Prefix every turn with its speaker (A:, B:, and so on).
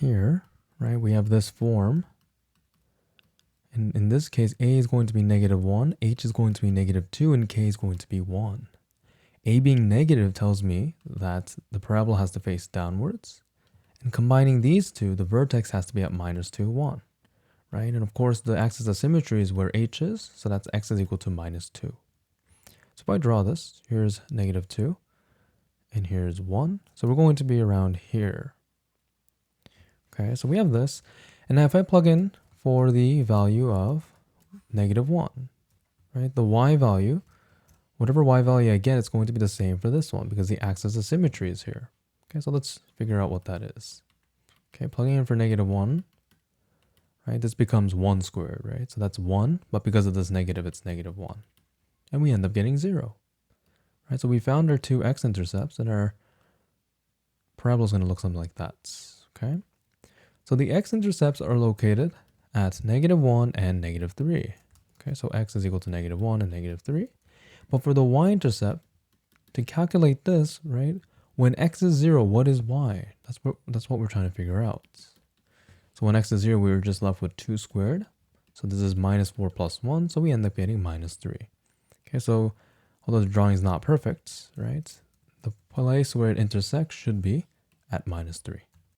A: here, right, we have this form. And in this case, a is going to be -1, h is going to be -2, and k is going to be 1. A being negative tells me that the parabola has to face downwards. And combining these two, the vertex has to be at -2, 1. Right? And of course, the axis of symmetry is where h is, so that's x is equal to -2. So if I draw this, here's -2, and here's 1. So we're going to be around here. Okay, so we have this. And now if I plug in for the value of -1, right? The y value, whatever y value I get, it's going to be the same for this one because the axis of symmetry is here. Okay, so let's figure out what that is. Okay, plugging in for -1, right? This becomes 1 squared, right? So that's 1, but because of this negative, it's -1. And we end up getting 0. Right? So we found our two x-intercepts, and our parabola is going to look something like that. Okay? So the x-intercepts are located at -1 and -3. Okay, so x is equal to -1 and -3. But for the y-intercept, to calculate this, right, when x is 0, what is y? That's what we're trying to figure out. So when x is 0, we were just left with 2 squared. So this is -4 plus 1, so we end up getting -3. Okay, so although the drawing is not perfect, right, the place where it intersects should be at -3.